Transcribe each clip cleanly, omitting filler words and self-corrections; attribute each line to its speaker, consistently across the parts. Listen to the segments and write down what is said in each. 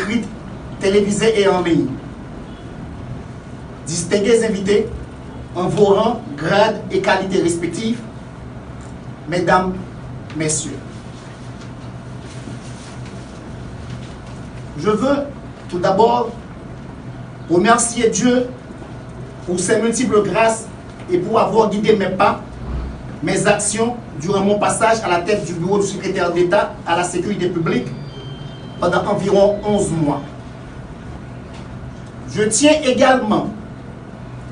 Speaker 1: écrite, télévisée et en ligne. Distingués invités, en vos rangs, grades et qualités respectives, mesdames, messieurs. Je veux tout d'abord remercier Dieu pour ses multiples grâces et pour avoir guidé mes pas, mes actions durant mon passage à la tête du bureau du secrétaire d'État à la sécurité publique pendant environ 11 mois. Je tiens également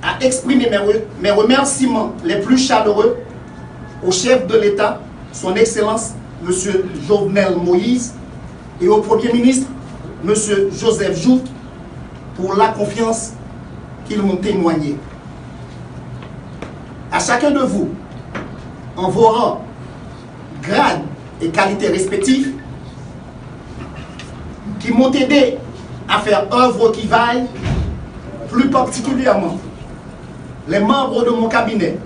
Speaker 1: à exprimer mes remerciements les plus chaleureux au chef de l'État, son Excellence, M. Jovenel Moïse, et au Premier ministre, M. Joseph Jout, pour la confiance qu'ils m'ont témoignée. À chacun de vous, en vos rangs, grades et qualités respectives, qui m'ont aidé à faire œuvre qui vaille, plus particulièrement les membres de mon cabinet,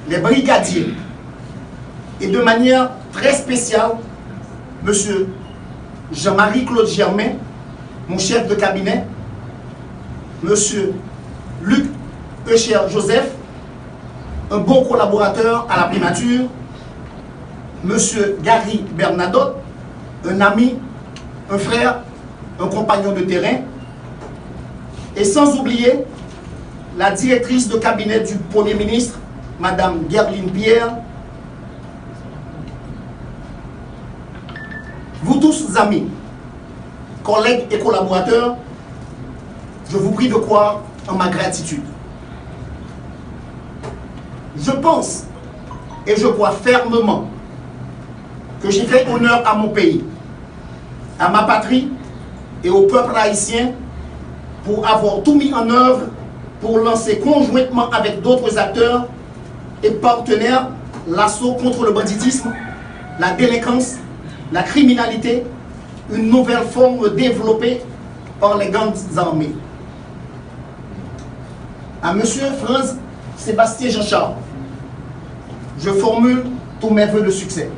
Speaker 1: les brigadiers, et de manière très spéciale, M. Jean-Marie Claude Germain, mon chef de cabinet, M. Luc Echer Joseph, un bon collaborateur à la primature, M. Gary Bernadotte, un ami, un frère, un compagnon de terrain, et sans oublier la directrice de cabinet du Premier ministre, Mme Guerline Pierre. Vous tous, amis, collègues et collaborateurs, je vous prie de croire en ma gratitude. Je pense et je crois fermement que j'ai fait honneur à mon pays, à ma patrie et au peuple haïtien pour avoir tout mis en œuvre pour lancer conjointement avec d'autres acteurs et partenaires l'assaut contre le banditisme, la délinquance, la criminalité, une nouvelle forme développée par les gangs armés. À M. Franz Sébastien Jean-Charles, je formule tous mes vœux de succès.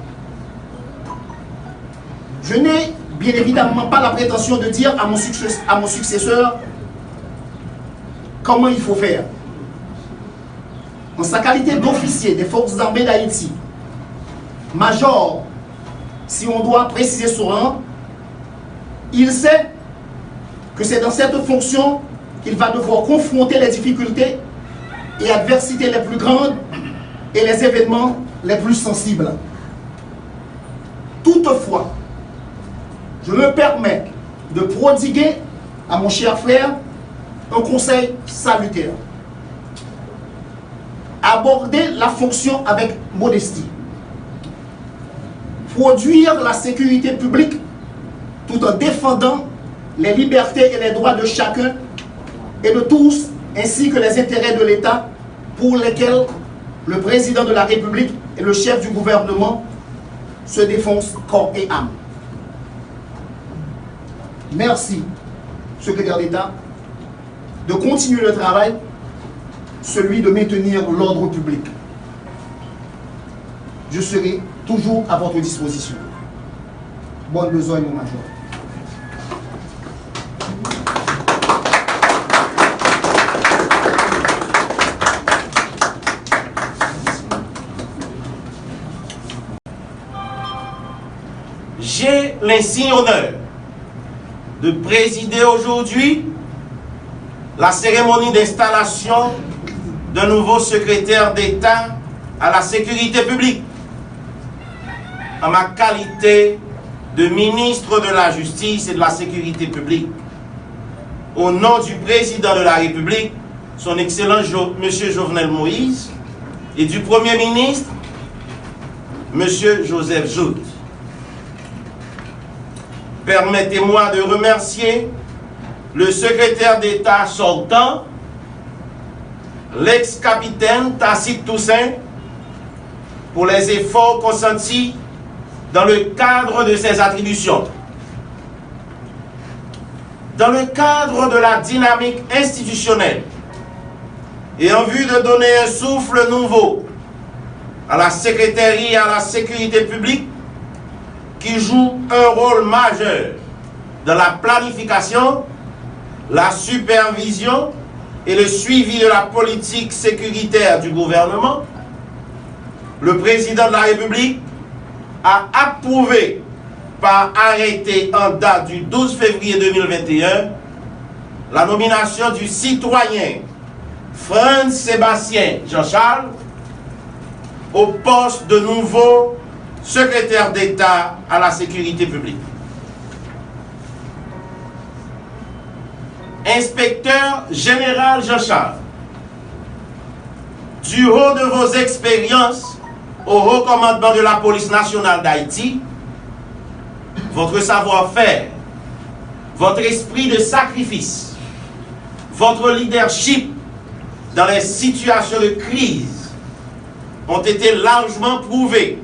Speaker 1: Je n'ai bien évidemment pas la prétention de dire à mon successeur comment il faut faire. En sa qualité d'officier des forces armées d'Haïti, major, si on doit préciser son rang, il sait que c'est dans cette fonction qu'il va devoir confronter les difficultés et adversités les plus grandes et les événements les plus sensibles. Toutefois, je me permets de prodiguer à mon cher frère un conseil salutaire. Aborder la fonction avec modestie. Produire la sécurité publique tout en défendant les libertés et les droits de chacun et de tous, ainsi que les intérêts de l'État pour lesquels le président de la République et le chef du gouvernement se défoncent corps et âme. Merci, secrétaire d'État, de continuer le travail, celui de maintenir l'ordre public. Je serai toujours à votre disposition. Bonne besogne, mon major.
Speaker 2: J'ai l'insigne honneur de présider aujourd'hui la cérémonie d'installation d'un nouveau secrétaire d'État à la sécurité publique en ma qualité de ministre de la Justice et de la Sécurité publique. Au nom du président de la République, son Excellence M. Jovenel Moïse, et du Premier ministre, M. Joseph Jout. Permettez-moi de remercier le secrétaire d'État sortant, l'ex-capitaine Tacite Toussaint, pour les efforts consentis dans le cadre de ses attributions. Dans le cadre de la dynamique institutionnelle et en vue de donner un souffle nouveau à la Secrétairie à la sécurité publique qui joue un rôle majeur dans la planification, la supervision et le suivi de la politique sécuritaire du gouvernement, le président de la République a approuvé par arrêté en date du 12 février 2021 la nomination du citoyen Franz Sébastien Jean-Charles au poste de nouveau secrétaire d'État à la sécurité publique. Inspecteur général Jean-Charles, du haut de vos expériences au haut commandement de la police nationale d'Haïti, votre savoir-faire, votre esprit de sacrifice, votre leadership dans les situations de crise ont été largement prouvés.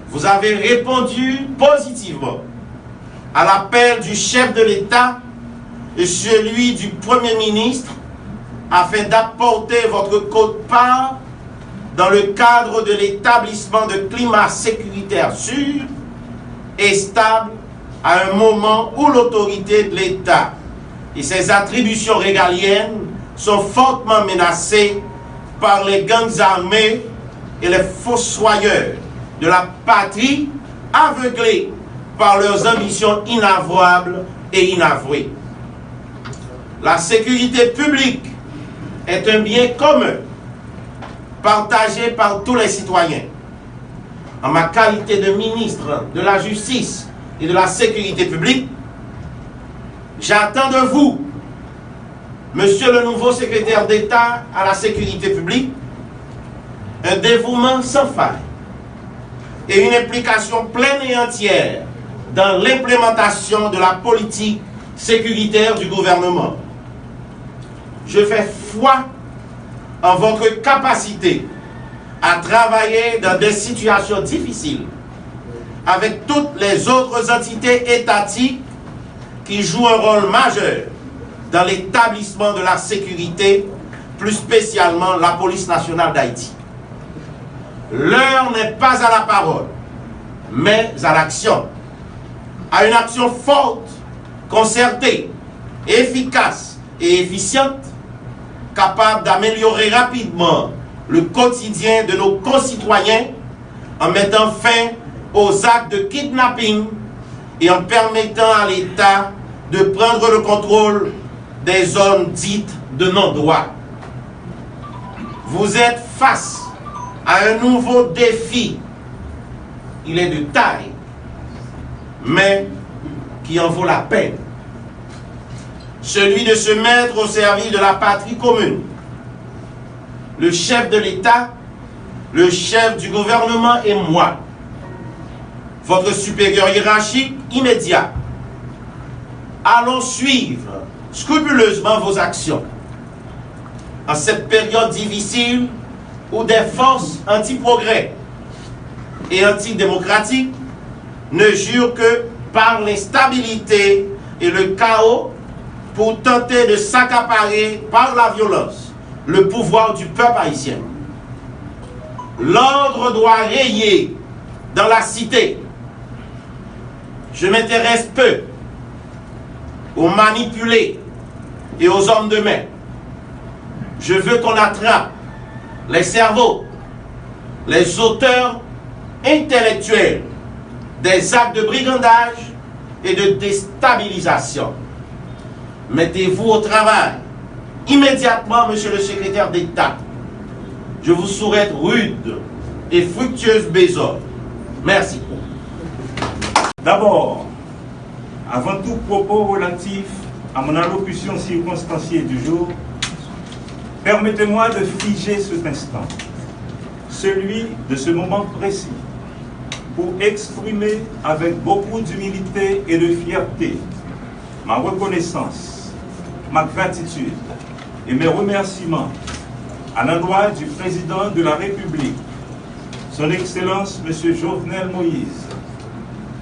Speaker 2: Vous avez répondu positivement à l'appel du chef de l'État et celui du Premier ministre afin d'apporter votre quote-part dans le cadre de l'établissement de climat sécuritaire sûr et stable à un moment où l'autorité de l'État et ses attributions régaliennes sont fortement menacées par les gangs armés et les fossoyeurs de la patrie aveuglés par leurs ambitions inavouables et inavouées. La sécurité publique est un bien commun, partagé par tous les citoyens. En ma qualité de ministre de la Justice et de la Sécurité publique, j'attends de vous, Monsieur le nouveau secrétaire d'État à la Sécurité publique, un dévouement sans faille et une implication pleine et entière dans l'implémentation de la politique sécuritaire du gouvernement. Je fais foi en votre capacité à travailler dans des situations difficiles avec toutes les autres entités étatiques qui jouent un rôle majeur dans l'établissement de la sécurité, plus spécialement la police nationale d'Haïti. L'heure n'est pas à la parole, mais à l'action. À une action forte, concertée, efficace et efficiente, capable d'améliorer rapidement le quotidien de nos concitoyens en mettant fin aux actes de kidnapping et en permettant à l'État de prendre le contrôle des zones dites de non-droit. Vous êtes face à un nouveau défi. Il est de taille, mais qui en vaut la peine. Celui de se mettre au service de la patrie commune. Le chef de l'État, le chef du gouvernement et moi, votre supérieur hiérarchique immédiat, allons suivre scrupuleusement vos actions. En cette période difficile où des forces anti-progrès et antidémocratiques ne jurent que par l'instabilité et le chaos pour tenter de s'accaparer par la violence le pouvoir du peuple haïtien. L'ordre doit rayer dans la cité. Je m'intéresse peu aux manipulés et aux hommes de main. Je veux qu'on attrape les cerveaux, les auteurs intellectuels des actes de brigandage et de déstabilisation. Mettez-vous au travail immédiatement, Monsieur le secrétaire d'État. Je vous souhaite rude et fructueuse besogne. Merci.
Speaker 3: D'abord, avant tout propos relatif à mon allocution circonstanciée du jour, permettez-moi de figer cet instant, celui de ce moment précis, pour exprimer avec beaucoup d'humilité et de fierté ma reconnaissance, ma gratitude et mes remerciements à l'endroit du président de la République, son Excellence M. Jovenel Moïse,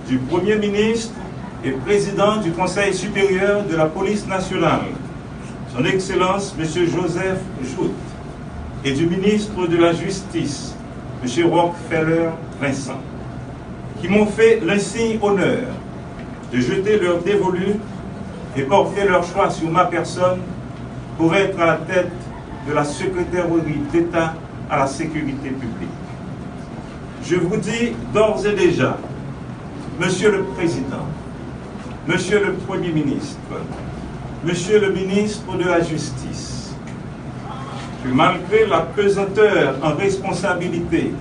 Speaker 3: du Premier ministre et président du Conseil supérieur de la police nationale, son Excellence M. Joseph Jout, et du ministre de la Justice, M. Rockefeller Vincent, qui m'ont fait l'insigne honneur de jeter leur dévolu et porter leur choix sur ma personne pour être à la tête de la secrétairerie d'État à la sécurité publique. Je vous dis d'ores et déjà, Monsieur le Président, Monsieur le Premier ministre, Monsieur le ministre de la Justice, que malgré la pesanteur en responsabilité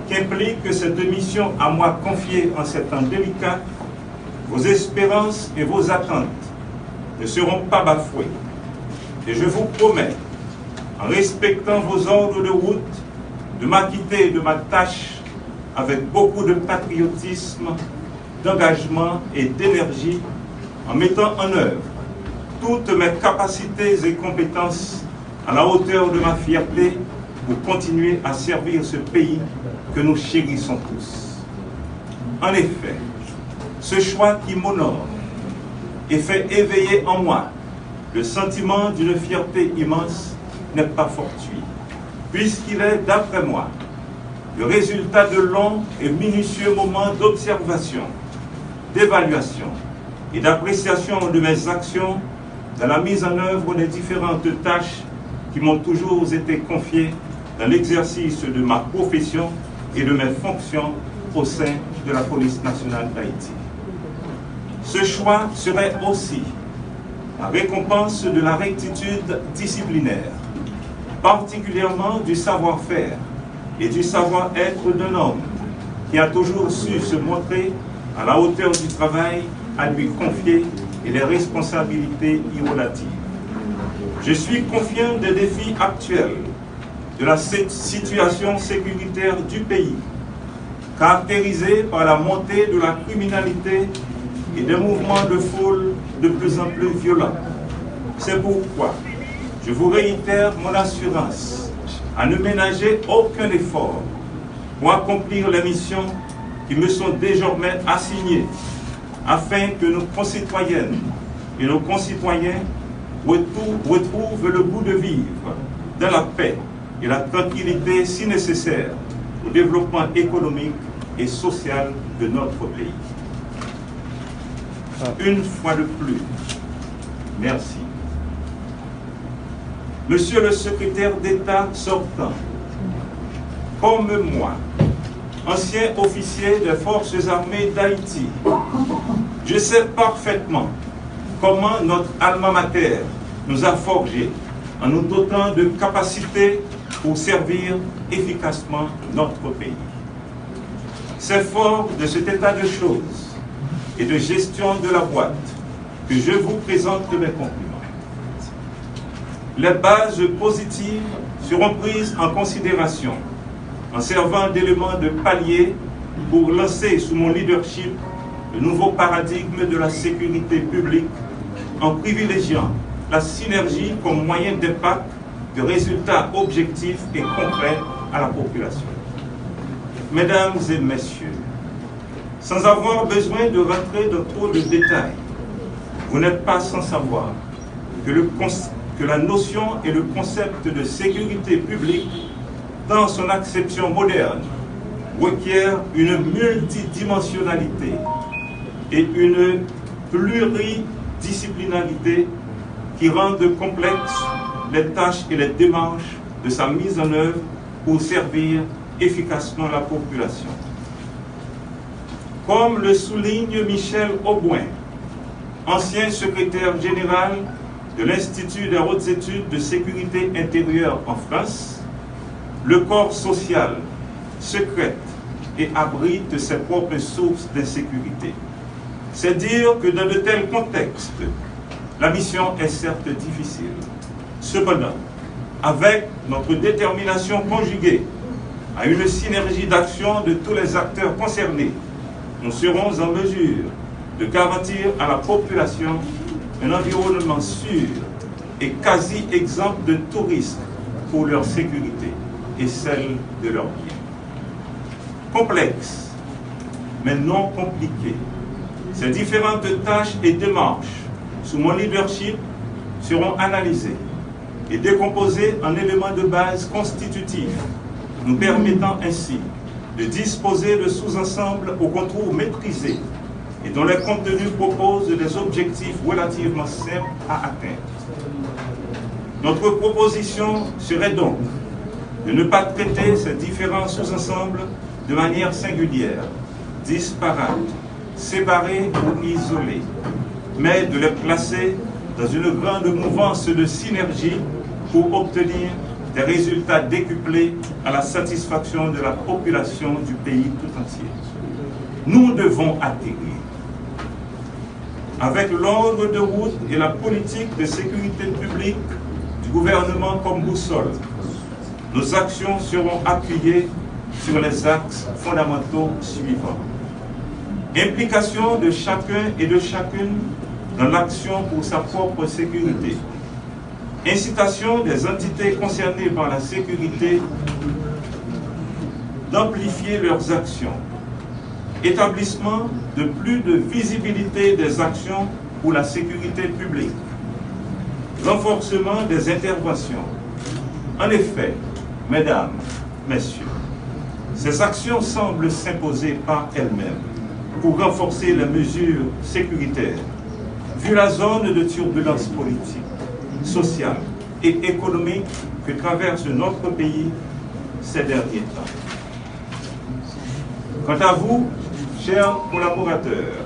Speaker 3: qu'implique cette mission à moi confiée en ces temps délicats, vos espérances et vos attentes ne seront pas bafouées. Et je vous promets, en respectant vos ordres de route, de m'acquitter de ma tâche avec beaucoup de patriotisme, d'engagement et d'énergie, en mettant en œuvre toutes mes capacités et compétences à la hauteur de ma fierté pour continuer à servir ce pays que nous chérissons tous. En effet, ce choix qui m'honore et fait éveiller en moi le sentiment d'une fierté immense n'est pas fortuit, puisqu'il est, d'après moi, le résultat de longs et minutieux moments d'observation, d'évaluation et d'appréciation de mes actions dans la mise en œuvre des différentes tâches qui m'ont toujours été confiées dans l'exercice de ma profession et de mes fonctions au sein de la police nationale d'Haïti. Ce choix serait aussi la récompense de la rectitude disciplinaire, particulièrement du savoir-faire et du savoir-être d'un homme qui a toujours su se montrer à la hauteur du travail à lui confier et les responsabilités y relatives. Je suis confiant des défis actuels de la situation sécuritaire du pays, caractérisée par la montée de la criminalité et des mouvements de foule de plus en plus violents. C'est pourquoi je vous réitère mon assurance à ne ménager aucun effort pour accomplir les missions qui me sont désormais assignées, afin que nos concitoyennes et nos concitoyens retrouvent le goût de vivre dans la paix et la tranquillité si nécessaire au développement économique et social de notre pays. Une fois de plus, merci. Monsieur le secrétaire d'État sortant, comme moi, ancien officier des forces armées d'Haïti, je sais parfaitement comment notre alma mater nous a forgés en nous dotant de capacités pour servir efficacement notre pays. C'est fort de cet état de choses et de gestion de la boîte que je vous présente mes compliments. Les bases positives seront prises en considération en servant d'éléments de palier pour lancer sous mon leadership le nouveau paradigme de la sécurité publique en privilégiant la synergie comme moyen d'impact de résultats objectifs et concrets à la population. Mesdames et messieurs, sans avoir besoin de rentrer dans trop de détails, vous n'êtes pas sans savoir que la notion et le concept de sécurité publique, dans son acception moderne, requiert une multidimensionnalité et une pluridisciplinarité qui rendent complexes les tâches et les démarches de sa mise en œuvre pour servir efficacement la population. Comme le souligne Michel Auboin, ancien secrétaire général de l'Institut des hautes études de sécurité intérieure en France, le corps social secrète et abrite ses propres sources d'insécurité. C'est dire que dans de tels contextes, la mission est certes difficile. Cependant, avec notre détermination conjuguée à une synergie d'action de tous les acteurs concernés, nous serons en mesure de garantir à la population un environnement sûr et quasi exempt de tout risque pour leur sécurité et celle de leurs biens. Complexe, mais non compliqué, ces différentes tâches et démarches sous mon leadership seront analysées et décomposées en éléments de base constitutifs, nous permettant ainsi de disposer de sous-ensembles au contour maîtrisé et dont les contenus proposent des objectifs relativement simples à atteindre. Notre proposition serait donc de ne pas traiter ces différents sous-ensembles de manière singulière, disparate, séparée ou isolée, mais de les placer dans une grande mouvance de synergie pour obtenir des résultats décuplés à la satisfaction de la population du pays tout entier. Nous devons atterrir. Avec l'ordre de route et la politique de sécurité publique du gouvernement comme boussole, nos actions seront appuyées sur les axes fondamentaux suivants. Implication de chacun et de chacune dans l'action pour sa propre sécurité. Incitation des entités concernées par la sécurité d'amplifier leurs actions. Établissement de plus de visibilité des actions pour la sécurité publique. Renforcement des interventions. En effet, mesdames, messieurs, ces actions semblent s'imposer par elles-mêmes pour renforcer les mesures sécuritaires, vu la zone de turbulence politique, sociale et économique que traverse notre pays ces derniers temps. Quant à vous, chers collaborateurs,